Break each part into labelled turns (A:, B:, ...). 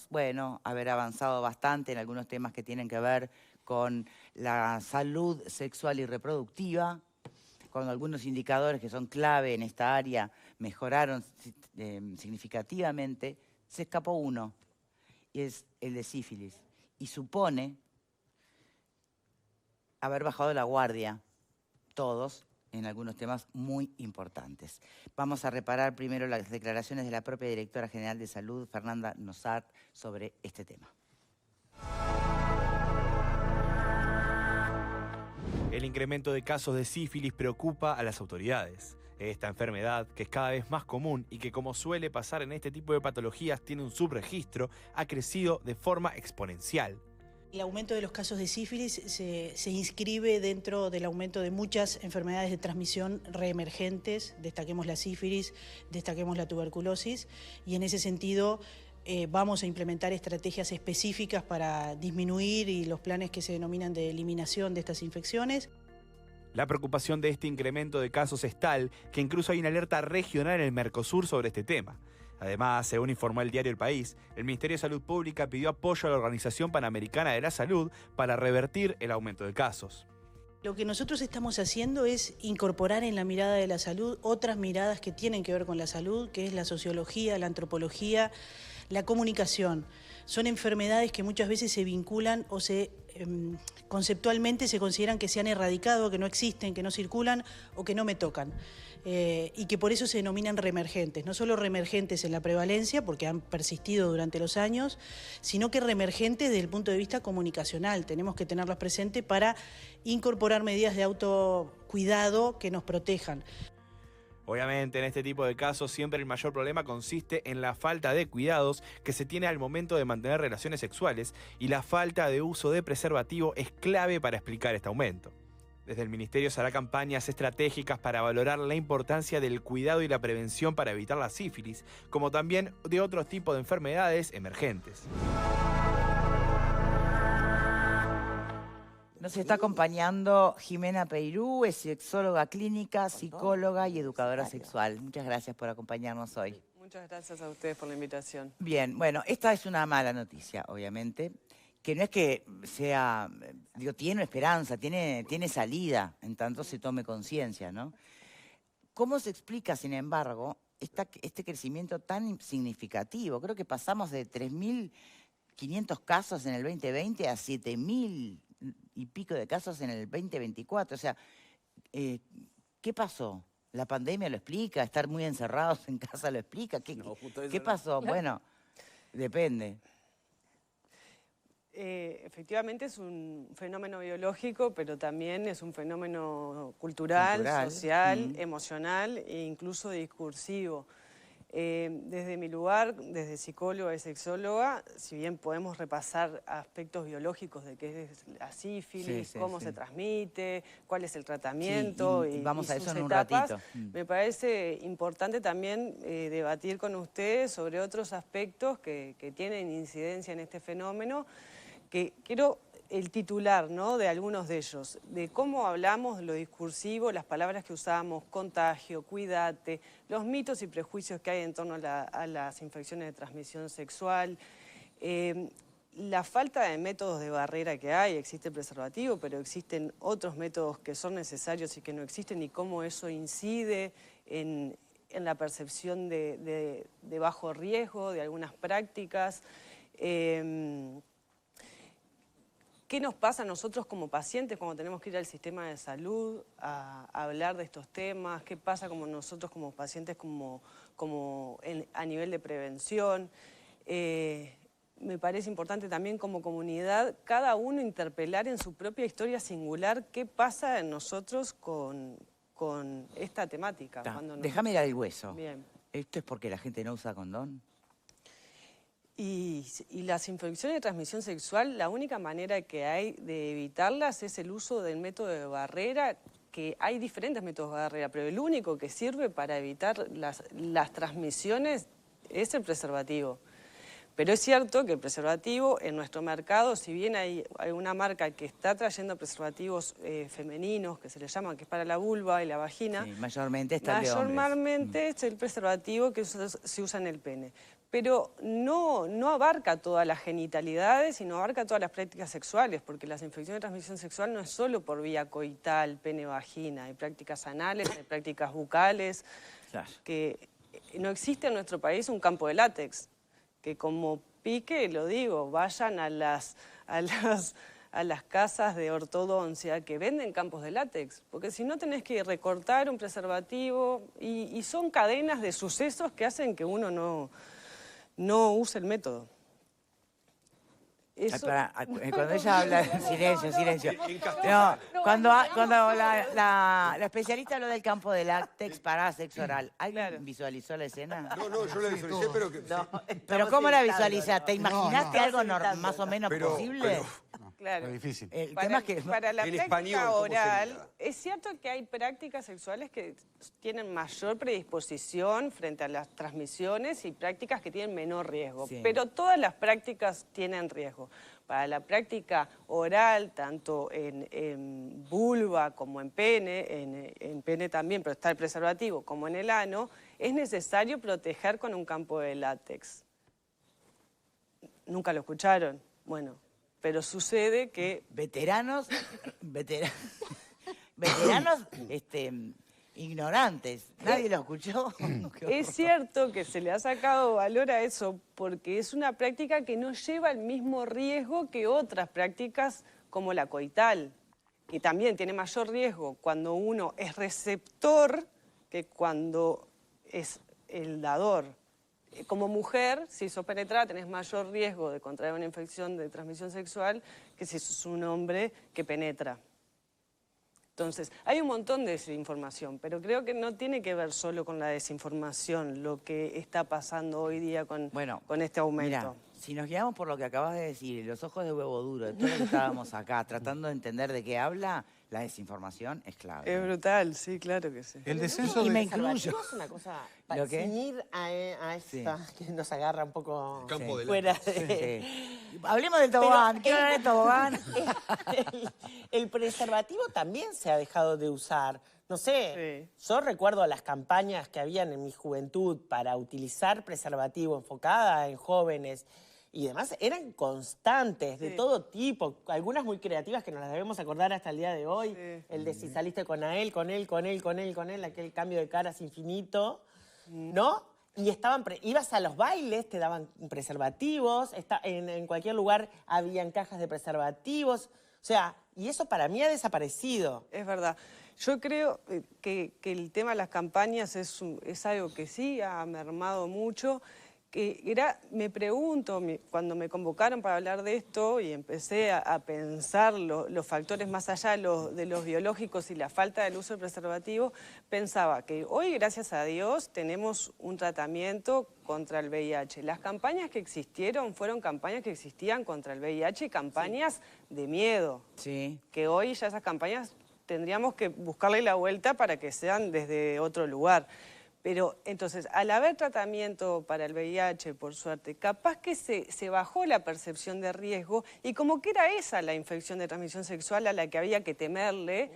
A: podemos, bueno, haber avanzado bastante en algunos temas que tienen que ver con la salud sexual y reproductiva, con algunos indicadores que son clave en esta área mejoraron significativamente. Se escapó uno, y es el de sífilis. Y supone haber bajado la guardia, todos, en algunos temas muy importantes. Vamos a reparar primero las declaraciones de la propia Directora General de Salud, Fernanda Nosart, sobre este tema.
B: El incremento de casos de sífilis preocupa a las autoridades. Esta enfermedad, que es cada vez más común y que, como suele pasar en este tipo de patologías, tiene un subregistro, ha crecido de forma exponencial.
C: El aumento de los casos de sífilis se inscribe dentro del aumento de muchas enfermedades de transmisión reemergentes, destaquemos la sífilis, destaquemos la tuberculosis, y en ese sentido vamos a implementar estrategias específicas para disminuir y los planes que se denominan de eliminación de estas infecciones.
B: La preocupación de este incremento de casos es tal que incluso hay una alerta regional en el Mercosur sobre este tema. Además, según informó el diario El País, el Ministerio de Salud Pública pidió apoyo a la Organización Panamericana de la Salud para revertir el aumento de casos.
C: Lo que nosotros estamos haciendo es incorporar en la mirada de la salud otras miradas que tienen que ver con la salud, que es la sociología, la antropología, la comunicación. Son enfermedades que muchas veces se vinculan o conceptualmente se consideran que se han erradicado, que no existen, que no circulan o que no me tocan. Y que por eso se denominan reemergentes, no solo reemergentes en la prevalencia, porque han persistido durante los años, sino que reemergentes desde el punto de vista comunicacional. Tenemos que tenerlas presentes para incorporar medidas de autocuidado que nos protejan.
B: Obviamente, en este tipo de casos siempre el mayor problema consiste en la falta de cuidados que se tiene al momento de mantener relaciones sexuales, y la falta de uso de preservativo es clave para explicar este aumento. Desde el Ministerio se hará campañas estratégicas para valorar la importancia del cuidado y la prevención para evitar la sífilis, como también de otros tipos de enfermedades emergentes.
A: Nos está acompañando Jimena Peirú, es sexóloga clínica, psicóloga y educadora sexual. Muchas gracias por acompañarnos hoy.
D: Muchas gracias a ustedes por la invitación.
A: Bien, bueno, esta es una mala noticia, obviamente, que no es que sea, digo, tiene esperanza, tiene salida, en tanto se tome conciencia, ¿no? ¿Cómo se explica, sin embargo, este crecimiento tan significativo? Creo que pasamos de 3.500 casos en el 2020 a 7.000 y pico de casos en el 2024. O sea, ¿qué pasó? ¿La pandemia lo explica? ¿Estar muy encerrados en casa lo explica? ¿Qué pasó? Bueno, depende.
D: Efectivamente es un fenómeno biológico, pero también es un fenómeno cultural, social, emocional e incluso discursivo. Desde mi lugar, desde psicóloga y sexóloga, si bien podemos repasar aspectos biológicos de qué es la sífilis, cómo se transmite, cuál es el tratamiento y
A: vamos a eso
D: sus
A: en un
D: etapas,
A: ratito.
D: me parece importante también debatir con ustedes sobre otros aspectos que tienen incidencia en este fenómeno, que quiero el titular, ¿no?, de algunos de ellos, de cómo hablamos, lo discursivo, las palabras que usamos, contagio, cuídate, los mitos y prejuicios que hay en torno a las infecciones de transmisión sexual, la falta de métodos de barrera que hay. Existe el preservativo, pero existen otros métodos que son necesarios y que no existen, y cómo eso incide en la percepción de bajo riesgo de algunas prácticas. ¿Qué nos pasa a nosotros como pacientes cuando tenemos que ir al sistema de salud a hablar de estos temas? ¿Qué pasa como nosotros como pacientes a nivel de prevención? Me parece importante también como comunidad, cada uno interpelar en su propia historia singular qué pasa en nosotros con esta temática.
A: Déjame ir al hueso.
D: Bien.
A: ¿Esto es porque la gente no usa condón?
D: Y las infecciones de transmisión sexual, la única manera que hay de evitarlas es el uso del método de barrera, que hay diferentes métodos de barrera, pero el único que sirve para evitar las transmisiones es el preservativo. Pero es cierto que el preservativo en nuestro mercado, si bien hay una marca que está trayendo preservativos femeninos, que se le llaman, que es para la vulva y la vagina,
A: sí, mayormente está el de hombres.
D: Mayormente es el preservativo que se usa en el pene. pero no abarca todas las genitalidades y no abarca todas las prácticas sexuales, porque las infecciones de transmisión sexual no es solo por vía coital, pene-vagina, hay prácticas anales, hay prácticas bucales,
A: Claro.
D: que no existe en nuestro país un campo de látex, que como pique, lo digo, vayan a las casas de ortodoncia que venden campos de látex, porque si no tenés que recortar un preservativo y son cadenas de sucesos que hacen que uno no use el método. Eso...
A: Cuando ella habla, silencio. No, cuando la especialista habló del campo de látex para sexo oral, ¿alguien visualizó la escena?
E: No, yo la visualicé, pero que...
A: ¿Pero cómo la visualizaste? ¿Te imaginaste algo más o menos posible?
D: Claro.
E: Es difícil.
A: El tema es que...
D: Para la
E: En
D: práctica
E: español, ¿cómo
D: oral,
E: sería?
D: es cierto que hay prácticas sexuales que tienen mayor predisposición frente a las transmisiones y prácticas que tienen menor riesgo,
A: Sí.
D: pero todas las prácticas tienen riesgo. Para la práctica oral, tanto en vulva como en pene también, pero está el preservativo, como en el ano, es necesario proteger con un campo de látex. ¿Nunca lo escucharon? Bueno, pero sucede que...
A: Veteranos, ignorantes. ¿Nadie lo escuchó?
D: Es cierto que se le ha sacado valor a eso porque es una práctica que no lleva el mismo riesgo que otras prácticas como la coital, que también tiene mayor riesgo cuando uno es receptor que cuando es el dador. Como mujer, si sos penetrada, tenés mayor riesgo de contraer una infección de transmisión sexual que si sos un hombre que penetra. Entonces, hay un montón de desinformación, pero creo que no tiene que ver solo con la desinformación lo que está pasando hoy día con este aumento.
A: Mira, si nos guiamos por lo que acabas de decir, los ojos de huevo duro, de todo lo que estábamos acá, tratando de entender de qué habla, la desinformación es clave.
D: Es brutal, sí, sí.
E: El descenso
A: Y me
E: de...
A: incluyo.
F: Es una cosa,
A: ¿Lo qué?
F: sin ir a esta que nos agarra un poco
E: Campo de
F: fuera de...
A: Sí. Hablemos del tobogán. ¿Quiero hablar del tobogán?
F: El preservativo también se ha dejado de usar. No sé, yo recuerdo las campañas que habían en mi juventud para utilizar preservativo enfocada en jóvenes y demás, eran constantes, de todo tipo, algunas muy creativas que nos las debemos acordar hasta el día de hoy, el de si saliste con él, aquel cambio de caras infinito, ¿no? Y ibas a los bailes, te daban preservativos, en cualquier lugar habían cajas de preservativos, o sea, y eso para mí ha desaparecido.
D: Es verdad. Yo creo que el tema de las campañas es algo que sí ha mermado mucho. Me pregunto, cuando me convocaron para hablar de esto y empecé a pensar los factores más allá de los biológicos y la falta del uso del preservativo, pensaba que hoy, gracias a Dios, tenemos un tratamiento contra el VIH. Las campañas que existieron fueron campañas que existían contra el VIH y campañas de miedo.
A: Sí.
D: Que hoy ya esas campañas tendríamos que buscarle la vuelta para que sean desde otro lugar. Pero entonces, al haber tratamiento para el VIH, por suerte, capaz que se bajó la percepción de riesgo y como que era esa la infección de transmisión sexual a la que había que temerle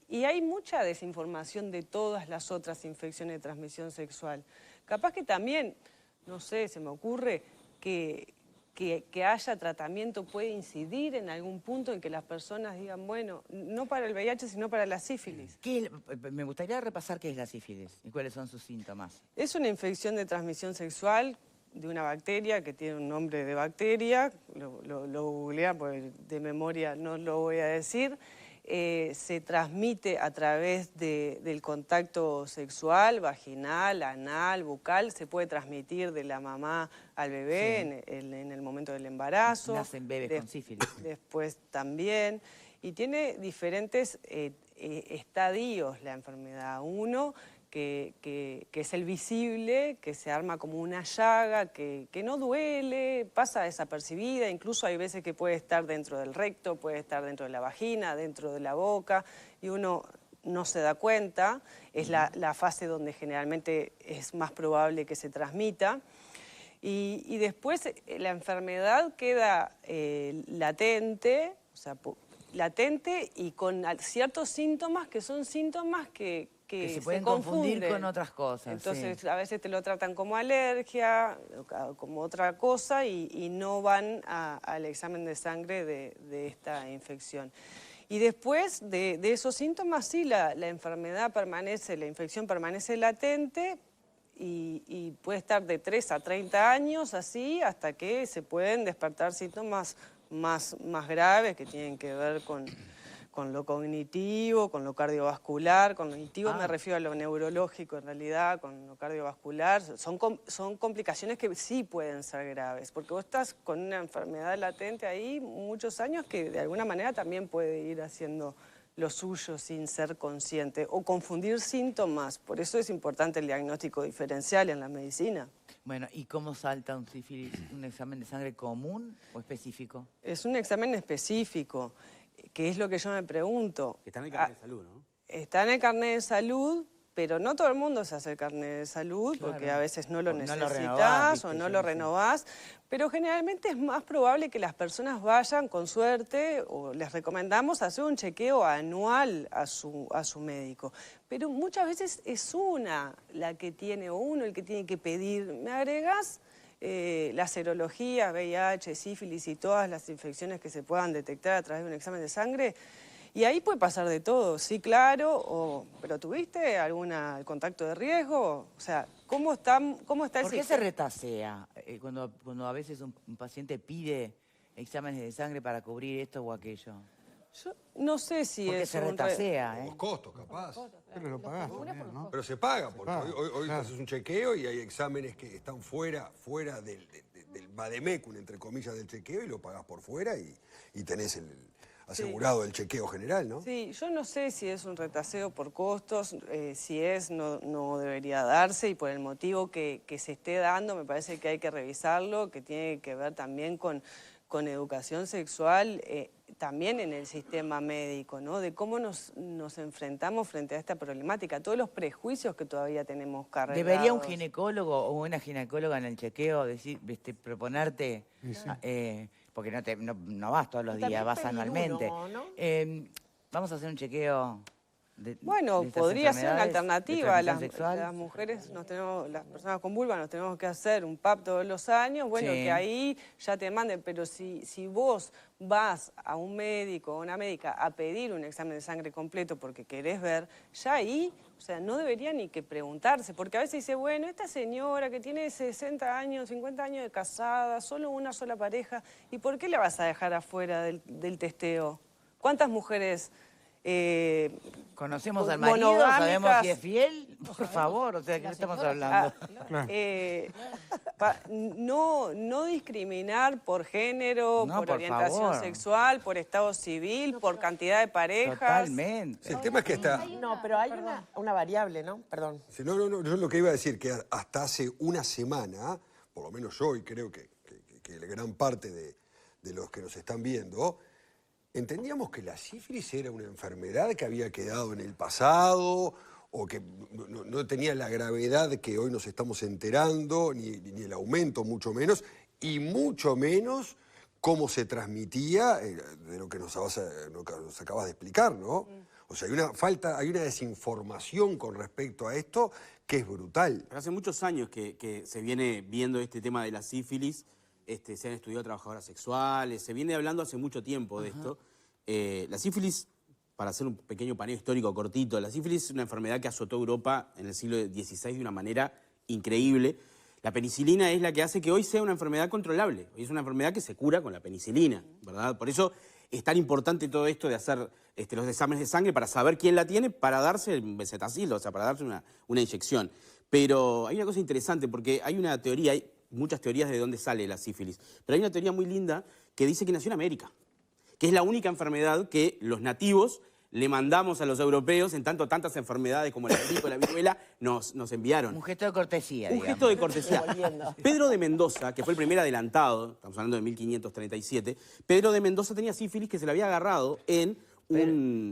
D: y hay mucha desinformación de todas las otras infecciones de transmisión sexual. Capaz que también, no sé, se me ocurre que haya tratamiento puede incidir en algún punto en que las personas digan, bueno, no para el VIH, sino para la sífilis.
A: Me gustaría repasar qué es la sífilis y cuáles son sus síntomas.
D: Es una infección de transmisión sexual de una bacteria que tiene un nombre de bacteria, lo googlean porque de memoria no lo voy a decir. Se transmite a través del contacto sexual, vaginal, anal, bucal, se puede transmitir de la mamá al bebé en el momento del embarazo.
A: Nacen bebés con sífilis.
D: Después también. Y tiene diferentes estadios la enfermedad. Uno, que es el visible, que se arma como una llaga, que no duele, pasa desapercibida, incluso hay veces que puede estar dentro del recto, puede estar dentro de la vagina, dentro de la boca, y uno no se da cuenta, es la fase donde generalmente es más probable que se transmita. Y después la enfermedad queda latente, o sea, latente y con ciertos síntomas que son síntomas que
A: Que se pueden confundir con otras cosas.
D: Entonces,
A: sí.
D: a veces te lo tratan como alergia, como otra cosa, y no van al examen de sangre de esta infección. Y después de esos síntomas, sí, la enfermedad permanece, la infección permanece latente y puede estar de 3 a 30 años así, hasta que se pueden despertar síntomas más graves que tienen que ver con lo cognitivo, con lo cardiovascular. Con lo cognitivo me refiero a lo neurológico en realidad, con lo cardiovascular. Son complicaciones que sí pueden ser graves, porque vos estás con una enfermedad latente ahí muchos años que de alguna manera también puede ir haciendo lo suyo sin ser consciente o confundir síntomas. Por eso es importante el diagnóstico diferencial en la medicina.
A: Bueno, ¿y cómo salta un sífilis? ¿Un examen de sangre común o específico?
D: Es un examen específico, que es lo que yo me pregunto.
G: Está en el carnet de salud, ¿no?
D: Está en el carnet de salud, pero no todo el mundo se hace el carnet de salud,
A: Claro.
D: porque a veces no lo
A: No lo
D: necesitas
A: renovás,
D: o
A: ¿viste?
D: no
A: Yo
D: lo
A: no sé.
D: renovás, pero generalmente es más probable que las personas vayan con suerte, o les recomendamos hacer un chequeo anual a su médico. Pero muchas veces es una la que tiene, o uno el que tiene que pedir, ¿me agregás? La serología, VIH, sífilis y todas las infecciones que se puedan detectar a través de un examen de sangre. Y ahí puede pasar de todo, sí, claro, pero ¿tuviste algún contacto de riesgo? O sea, ¿cómo está el
A: ¿Por qué se
D: sistema?
A: retasea cuando a veces un paciente pide exámenes de sangre para cubrir esto o aquello?
D: Yo no sé si
A: Porque
D: es
A: se
D: un
A: retasea,
E: Los costos, capaz.
H: Pero lo pagás también, ¿no?
E: Pero se paga, porque
H: paga,
E: hoy
H: claro.
E: haces un chequeo y hay exámenes que están fuera del vademecum, entre comillas, del chequeo, y lo pagás por fuera y tenés asegurado el chequeo general, ¿no?
D: Sí, yo no sé si es un retaseo por costos, si es, no debería darse, y por el motivo que se esté dando me parece que hay que revisarlo, que tiene que ver también con educación sexual, también en el sistema médico, ¿no? De cómo nos enfrentamos frente a esta problemática, todos los prejuicios que todavía tenemos cargados.
A: ¿Debería un ginecólogo o una ginecóloga en el chequeo proponerte, porque no vas todos los
F: Y también
A: días, vas
F: pedir
A: anualmente?
F: uno, ¿no?
A: Vamos a hacer un chequeo
D: Bueno,
A: de estas
D: podría ser una
A: enfermedades de
D: alternativa.
A: transmisión sexual.
D: Las mujeres, las personas con vulva nos tenemos que hacer un PAP todos los años, bueno,
A: Sí.
D: que ahí ya te manden, pero si vos vas a un médico o una médica a pedir un examen de sangre completo porque querés ver, ya ahí, o sea, no debería ni que preguntarse, porque a veces dice, bueno, esta señora que tiene 60 años, 50 años de casada, solo una sola pareja, ¿y por qué la vas a dejar afuera del testeo? ¿Cuántas mujeres...
A: ¿Conocemos al marido?
D: monogámicas?
A: ¿Sabemos si es fiel? Por favor, o sea, ¿qué estamos hablando?
D: No discriminar por género,
A: No,
D: por
A: por
D: orientación
A: favor.
D: sexual, por estado civil, por cantidad de parejas.
A: Totalmente.
E: Sí, el tema es que está...
F: No, pero hay una variable, ¿no? Perdón.
E: Sí, no, yo lo que iba a decir, que hasta hace una semana, por lo menos yo, y creo que la gran parte de los que nos están viendo, entendíamos que la sífilis era una enfermedad que había quedado en el pasado o que no tenía la gravedad que hoy nos estamos enterando, ni el aumento, mucho menos, y mucho menos cómo se transmitía de lo que nos acabas de explicar, ¿no? O sea, hay una desinformación con respecto a esto que es brutal.
G: Pero hace muchos años que se viene viendo este tema de la sífilis, se han estudiado trabajadoras sexuales, se viene hablando hace mucho tiempo de esto. La sífilis, para hacer un pequeño paneo histórico cortito, la sífilis es una enfermedad que azotó Europa en el siglo XVI de una manera increíble. La penicilina es la que hace que hoy sea una enfermedad controlable. Hoy es una enfermedad que se cura con la penicilina, ¿verdad? Por eso es tan importante todo esto de hacer los exámenes de sangre para saber quién la tiene, para darse el bezetacil, o sea, para darse una inyección. Pero hay una cosa interesante, porque hay una teoría, hay muchas teorías de dónde sale la sífilis, pero hay una teoría muy linda que dice que nació en América, que es la única enfermedad que los nativos le mandamos a los europeos, en tanto tantas enfermedades como la gripe, la viruela, nos enviaron.
A: Un gesto de cortesía,
G: Un
A: digamos.
G: gesto de cortesía.
F: Volviendo.
G: Pedro de Mendoza, que fue el primer adelantado, estamos hablando de 1537, Pedro de Mendoza tenía sífilis que se le había agarrado en
A: Pedro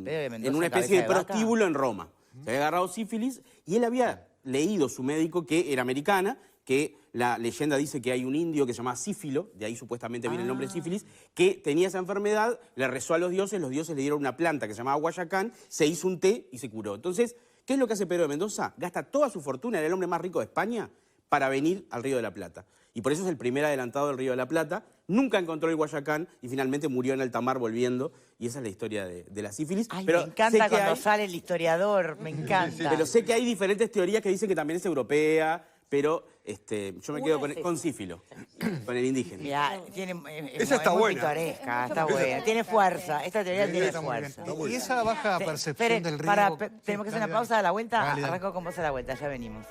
A: de Mendoza,
G: una especie de
A: cabeza de vaca.
G: prostíbulo en Roma. Se había agarrado sífilis y él había leído su médico que era americana, que la leyenda dice que hay un indio que se llama Sífilo, de ahí supuestamente viene el nombre sífilis, que tenía esa enfermedad, le rezó a los dioses le dieron una planta que se llamaba guayacán, se hizo un té y se curó. Entonces, ¿Qué es lo que hace Pedro de Mendoza? Gasta toda su fortuna, era el hombre más rico de España, para venir al Río de la Plata. Y por eso es el primer adelantado del Río de la Plata. Nunca encontró el Guayacán y finalmente murió en alta mar volviendo. Y esa es la historia de la sífilis.
A: Ay,
G: pero
A: me encanta
G: sé que
A: cuando sale el historiador, me encanta.
G: Pero sé que hay diferentes teorías que dicen que también es europea, pero yo me quedo con sífilo, con el indígena.
A: Mirá, tiene,
E: Esa está
A: muy
E: buena.
A: pintoresca, está buena. Tiene fuerza, esta teoría tiene
H: Está muy bien.
A: fuerza.
H: Y esa baja
A: Te-
H: percepción
A: esperen,
H: del riesgo.
A: tenemos que hacer una pausa a la vuelta.
H: Dale, dale.
A: Arranco con vos a la vuelta, ya venimos.